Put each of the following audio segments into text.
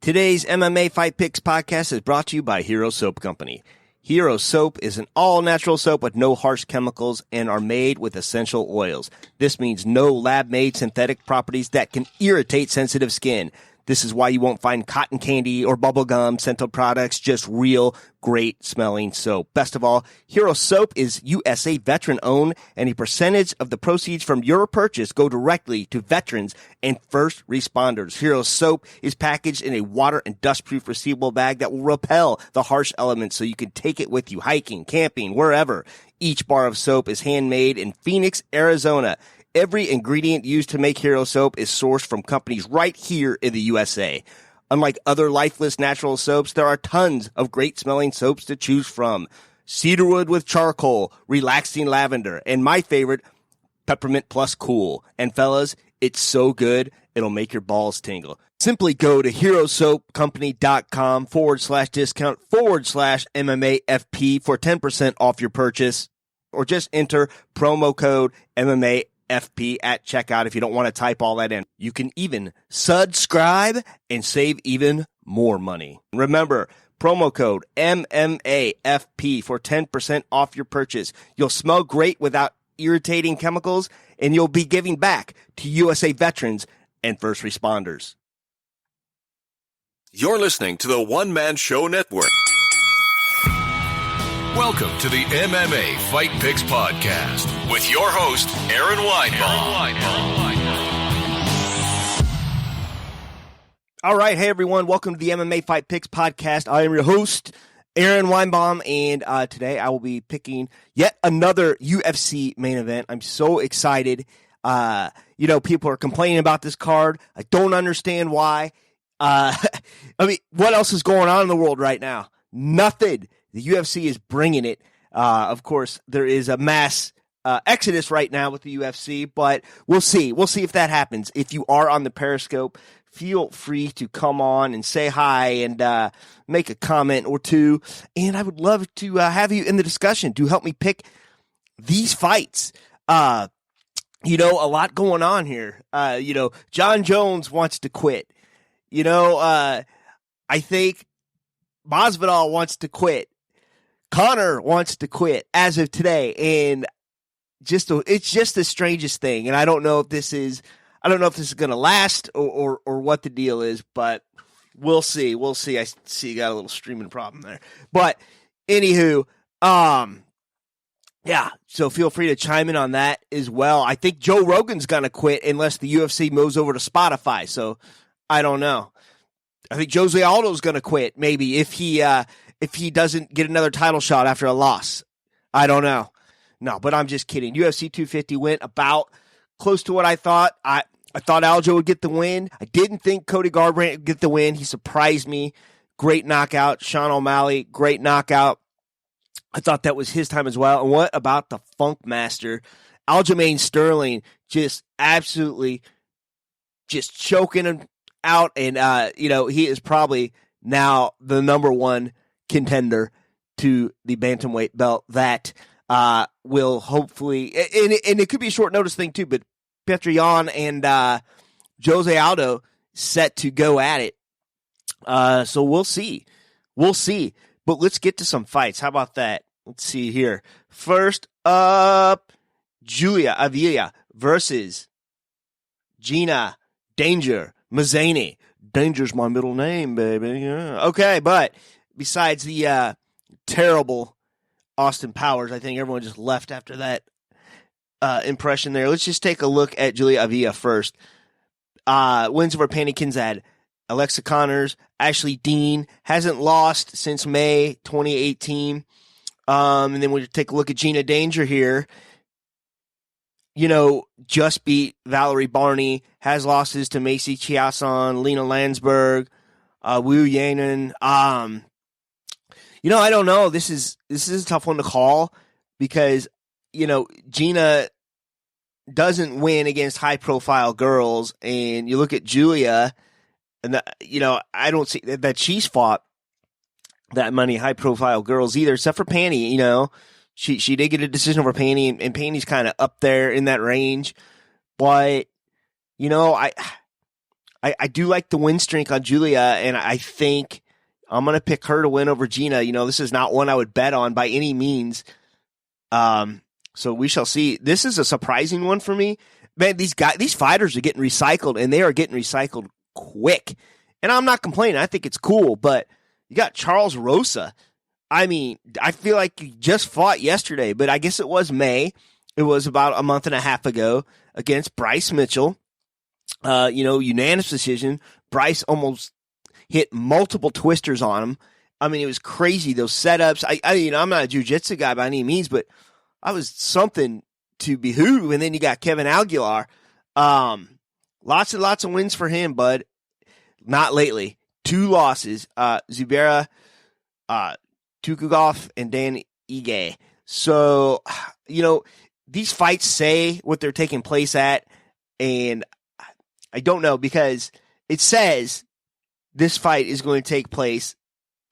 Today's MMA Fight Picks podcast is brought to you by Hero Soap Company. Hero Soap is an all-natural soap with no harsh chemicals and are made with essential oils. This means no lab-made synthetic properties that can irritate sensitive skin. This is why you won't find cotton candy or bubblegum scented products, just real, great-smelling soap. Best of all, Hero Soap is USA veteran-owned, and a percentage of the proceeds from your purchase go directly to veterans and first responders. Hero Soap is packaged in a water and dust-proof resealable bag that will repel the harsh elements so you can take it with you hiking, camping, wherever. Each bar of soap is handmade in Phoenix, Arizona. Every ingredient used to make Hero Soap is sourced from companies right here in the USA. Unlike other lifeless natural soaps, there are tons of great-smelling soaps to choose from. Cedarwood with charcoal, relaxing lavender, and my favorite, peppermint plus cool. And fellas, it's so good, it'll make your balls tingle. Simply go to herosoapcompany.com/discount/MMAFP for 10% off your purchase, or just enter promo code MMAFP at checkout if you don't want to type all that in. You can even subscribe and save even more money. Remember, promo code MMAFP for 10% off your purchase. You'll smell great without irritating chemicals, and you'll be giving back to USA veterans and first responders. You're listening to the One Man Show Network. Welcome to the MMA Fight Picks Podcast with your host, Aaron Weinbaum. All right. Hey, everyone. Welcome to the MMA Fight Picks Podcast. I am your host, Aaron Weinbaum, and today I will be picking yet another UFC main event. I'm so excited. People are complaining about this card. I don't understand why. What else is going on in the world right now? Nothing. The UFC is bringing it. Of course, there is a mass exodus right now with the UFC, but we'll see. We'll see if that happens. If you are on the Periscope, feel free to come on and say hi and make a comment or two. And I would love to have you in the discussion to help me pick these fights. A lot going on here. John Jones wants to quit. I think Masvidal wants to quit. Conor wants to quit as of today, and it's just the strangest thing. And I don't know if this is going to last or what the deal is, but we'll see. We'll see. I see you got a little streaming problem there, but anywho, yeah. So feel free to chime in on that as well. I think Joe Rogan's going to quit unless the UFC moves over to Spotify. So I don't know. I think Jose Aldo's going to quit maybe if he doesn't get another title shot after a loss. I don't know. No, but I'm just kidding. UFC 250 went about close to what I thought. I thought Aljo would get the win. I didn't think Cody Garbrandt would get the win. He surprised me. Great knockout. Sean O'Malley, great knockout. I thought that was his time as well. And what about the Funk Master? Aljamain Sterling just absolutely just choking him out. And, he is probably now the number one contender to the bantamweight belt that will hopefully, and it could be a short notice thing too, but Petr Yan and Jose Aldo set to go at it. So we'll see. But let's get to some fights. How about that? Let's see here. First up, Julia Avila versus Gina Danger Mazzani. Danger's my middle name, baby. Yeah. Okay, but besides the terrible Austin Powers, I think everyone just left after that impression there. Let's just take a look at Julia Avila first. Wins over Pannie Kinsad. Alexa Connors, Ashley Dean, hasn't lost since May 2018. And then we'll take a look at Gina Danger here. Just beat Valerie Barney, has losses to Macy Chiasson, Lena Landsberg, Wu Yanan. I don't know. This is a tough one to call because, Gina doesn't win against high-profile girls, and you look at Julia, and I don't see that she's fought that many high-profile girls either, except for Pannie. She did get a decision over Pannie, and Pannie's kind of up there in that range. But, I I do like the win streak on Julia, and I think I'm going to pick her to win over Gina. This is not one I would bet on by any means. So we shall see. This is a surprising one for me. Man, these fighters are getting recycled, and they are getting recycled quick. And I'm not complaining. I think it's cool, but you got Charles Rosa. I mean, I feel like he just fought yesterday, but I guess it was May. It was about a month and a half ago against Bryce Mitchell. Unanimous decision. Bryce almost hit multiple twisters on him. I mean, it was crazy, those setups. I'm not a jiu-jitsu guy by any means, but I was something to behoove. And then you got Kevin Aguilar. Lots and lots of wins for him, bud. Not lately. 2 losses. Zubaira Tukugov and Dan Ige. So, these fights say what they're taking place at, and I don't know, because it says this fight is going to take place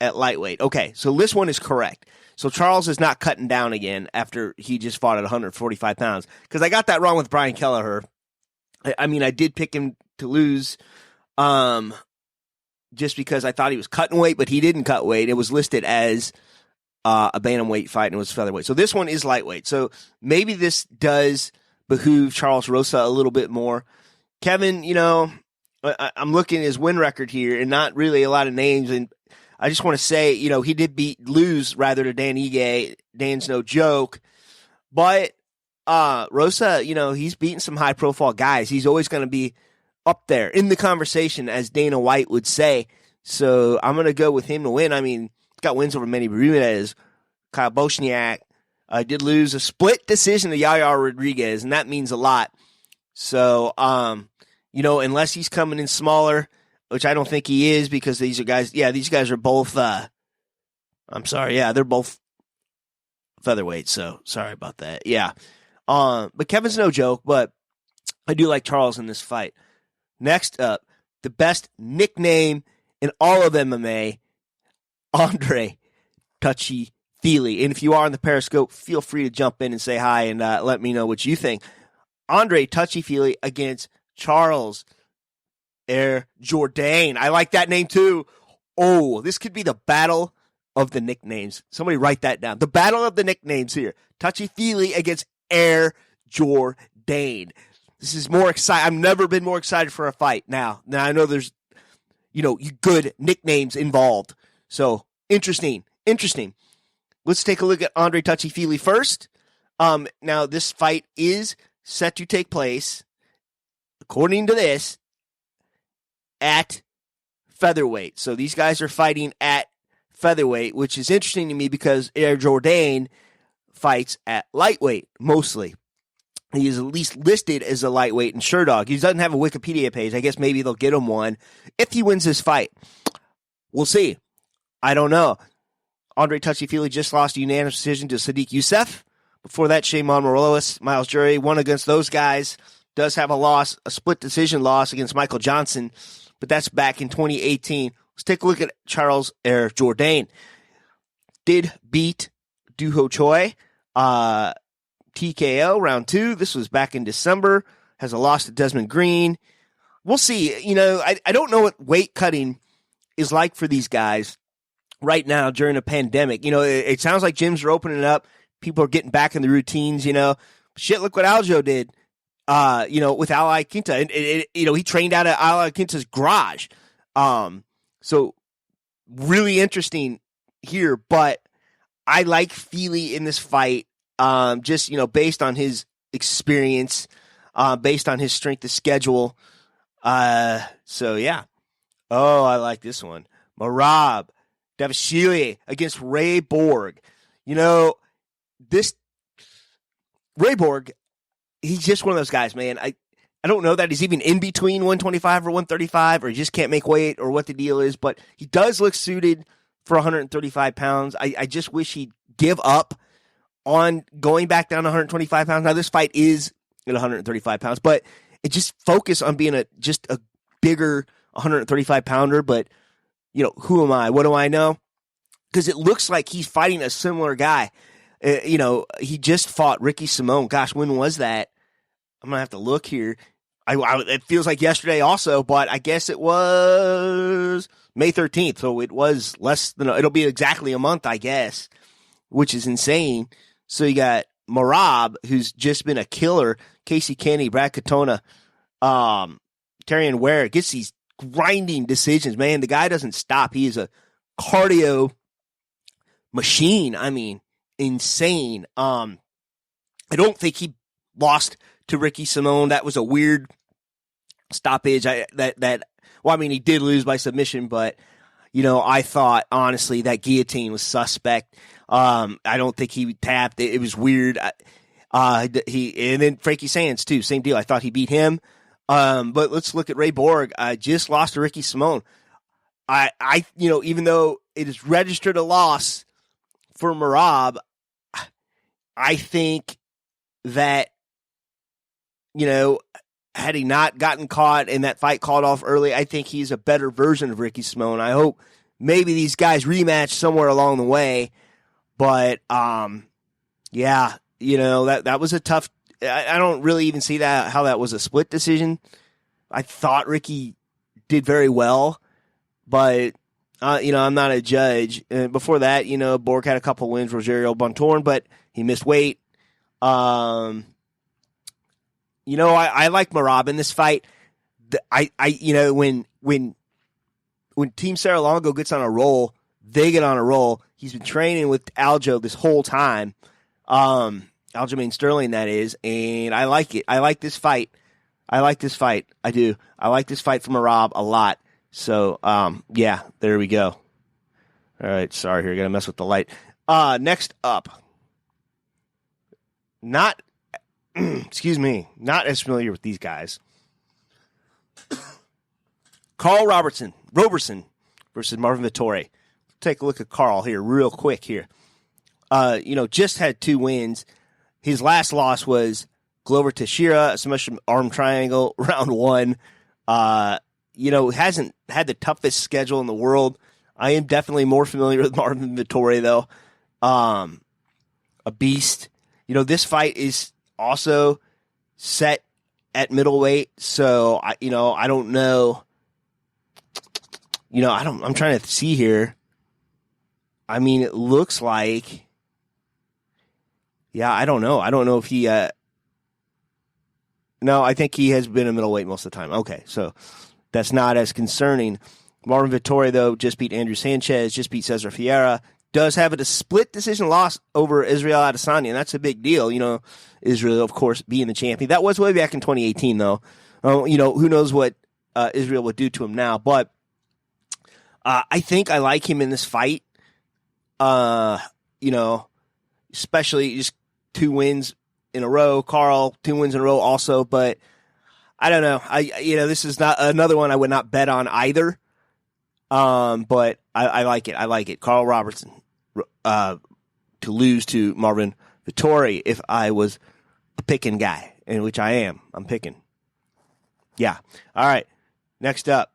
at lightweight. Okay, so this one is correct. So Charles is not cutting down again after he just fought at 145 pounds, because I got that wrong with Brian Kelleher. I mean, I did pick him to lose just because I thought he was cutting weight, but he didn't cut weight. It was listed as a bantamweight fight, and it was featherweight. So this one is lightweight. So maybe this does behoove Charles Rosa a little bit more. Kevin, I'm looking at his win record here, and not really a lot of names. And I just want to say, he did lose rather to Dan Ige. Dan's no joke. But Rosa, he's beaten some high-profile guys. He's always going to be up there in the conversation, as Dana White would say. So I'm going to go with him to win. I mean, he's got wins over Manny Bermudez, Kyle Bochniak. Did lose a split decision to Yaya Rodriguez, and that means a lot. So, unless he's coming in smaller, which I don't think he is, because these guys are both, they're both featherweight, so sorry about that. Yeah. But Kevin's no joke, but I do like Charles in this fight. Next up, the best nickname in all of MMA, Andre Touchy Feely. And if you are on the Periscope, feel free to jump in and say hi and let me know what you think. Andre Touchy Feely against Charles Air Jourdain. I like that name too. Oh, this could be the battle of the nicknames. Somebody write that down. The battle of the nicknames here. Touchy Feely against Air Jourdain. This is more exciting. I've never been more excited for a fight. Now I know there's, good nicknames involved. So interesting. Let's take a look at Andre Touchy Feely first. Now this fight is set to take place, according to this, at featherweight. So these guys are fighting at featherweight, which is interesting to me because Air Jourdain fights at lightweight mostly. He is at least listed as a lightweight in Sherdog. He doesn't have a Wikipedia page. I guess maybe they'll get him one if he wins this fight. We'll see. I don't know. Andre Touchy Feely just lost a unanimous decision to Sadiq Youssef. Before that, Shimon Morales, Miles Jury, won against those guys. Does have a split decision loss against Michael Johnson, but that's back in 2018. Let's take a look at Charles Air Jourdain. Did beat Duho Choi, TKO round 2. This was back in December. Has a loss to Desmond Green. We'll see. I don't know what weight cutting is like for these guys right now during a pandemic. It sounds like gyms are opening up. People are getting back in the routines, Shit, look what Aljo did, with Ali Quinta. And, he trained out of Ali Quinta's garage. So really interesting here, but I like Feely in this fight, just, based on his experience, based on his strength of schedule. So, yeah. Oh, I like this one. Marab Davashvili against Ray Borg. This Ray Borg, he's just one of those guys, man. I don't know that he's even in between 125 or 135, or he just can't make weight, or what the deal is, but he does look suited for 135 pounds. I just wish he'd give up on going back down to 125 pounds. Now, this fight is at 135 pounds, but it just focus on being just a bigger 135 pounder. But, who am I? What do I know? Because it looks like he's fighting a similar guy. He just fought Ricky Simone. Gosh, when was that? I'm going to have to look here. It feels like yesterday also, but I guess it was May 13th, so it was it'll be exactly a month, I guess, which is insane. So you got Merab, who's just been a killer, Casey Kenny, Brad Katona, Terrion Ware, gets these grinding decisions. Man, the guy doesn't stop. He is a cardio machine. I mean, insane. I don't think he lost to Ricky Simone. That was a weird stoppage. He did lose by submission, but I thought honestly that guillotine was suspect. I don't think he tapped. It was weird. And then Frankie Sands too, same deal. I thought he beat him. But let's look at Ray Borg. Just lost to Ricky Simone. Even though it is registered a loss for Merab, I think that, had he not gotten caught and that fight called off early, I think he's a better version of Ricky Simone. I hope maybe these guys rematch somewhere along the way. But, that was a tough. I don't really even see how that was a split decision. I thought Ricky did very well, but I'm not a judge. Before that, Borg had a couple wins, Rogerio Bontorn, but he missed weight. I like Merab in this fight. When Team Serra-Longo gets on a roll, they get on a roll. He's been training with Aljo this whole time. Aljamain Sterling, that is, and I like it. I like this fight. I do. I like this fight from Merab a lot. So, there we go. All right, sorry here, gonna mess with the light. Next up, not as familiar with these guys. Carl Roberson versus Marvin Vettori. Take a look at Carl here real quick here. Just had 2 wins. His last loss was Glover Teixeira, a submission arm triangle, round 1. Hasn't had the toughest schedule in the world. I am definitely more familiar with Marvin Vettori, though. A beast. This fight is also set at middleweight, so I don't know. I'm trying to see here. I mean, it looks like, I don't know. I don't know if he, no, I think he has been a middleweight most of the time. Okay, so that's not as concerning. Marvin Vettori, though, just beat Andrew Sanchez, just beat Cesar Fiera, does have a split decision loss over Israel Adesanya, and that's a big deal. Israel, of course, being the champion. That was way back in 2018, though. Who knows what Israel would do to him now, but I think I like him in this fight. Especially just 2 wins in a row. Carl, 2 wins in a row also, but I don't know. This is not another one I would not bet on either. But I like it. I like it. Carl Robertson to lose to Marvin Vettori if I was a picking guy, in which I am. I'm picking. Yeah. All right. Next up.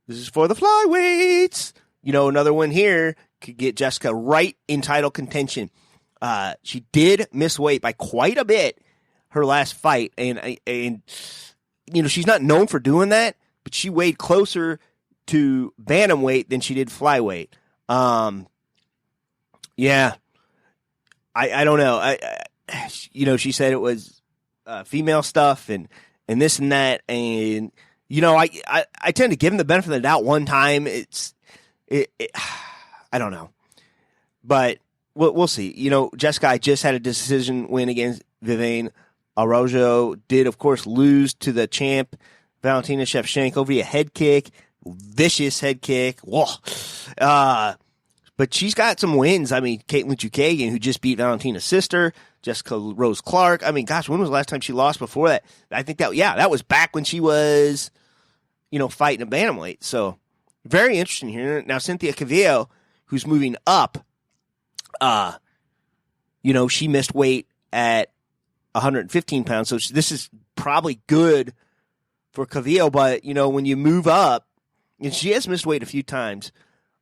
This is for the flyweights. Another one here could get Jessica right in title contention. She did miss weight by quite a bit her last fight, and she's not known for doing that, but she weighed closer to bantamweight than she did flyweight. I don't know. She said it was female stuff and this and that, and I tend to give him the benefit of the doubt one time. I don't know, but we'll see. Jessica just had a decision win against Viviane Araujo. Did, of course, lose to the champ, Valentina Shevchenko, via head kick. Vicious head kick. Whoa. But she's got some wins. I mean, Caitlin Chukagian, who just beat Valentina's sister, Jessica Rose Clark. I mean, gosh, when was the last time she lost before that? I think that was back when she was, fighting a bantamweight. So very interesting here. Now, Cynthia Calvillo, who's moving up, she missed weight at 115 pounds. So this is probably good for Calvillo. But, when you move up, and she has missed weight a few times,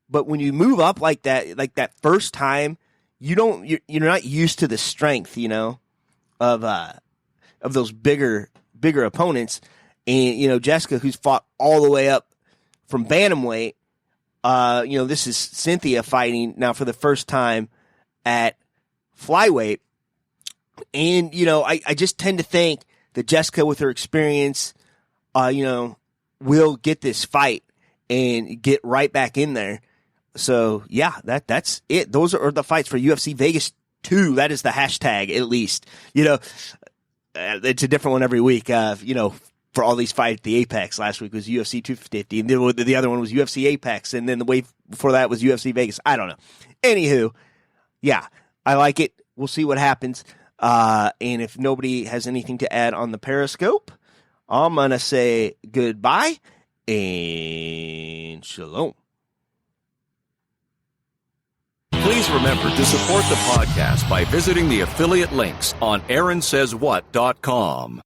but when you move up like that first time, you're not used to the strength, of those bigger bigger opponents. And, you know, Jessica, who's fought all the way up from bantamweight, you know, this is Cynthia fighting now for the first time at flyweight. And, you know, I just tend to think that Jessica, with her experience, you know, will get this fight and get right back in there. So, yeah, that's it. Those are the fights for UFC Vegas 2. That is the hashtag, at least. You know, it's a different one every week, you know, for all these fights. The Apex last week was UFC 250, and then the other one was UFC Apex, and then the way before that was UFC Vegas. I don't know. Anywho, yeah, I like it. We'll see what happens. And if nobody has anything to add on the Periscope, I'm going to say goodbye and shalom. Please remember to support the podcast by visiting the affiliate links on AaronSaysWhat.com.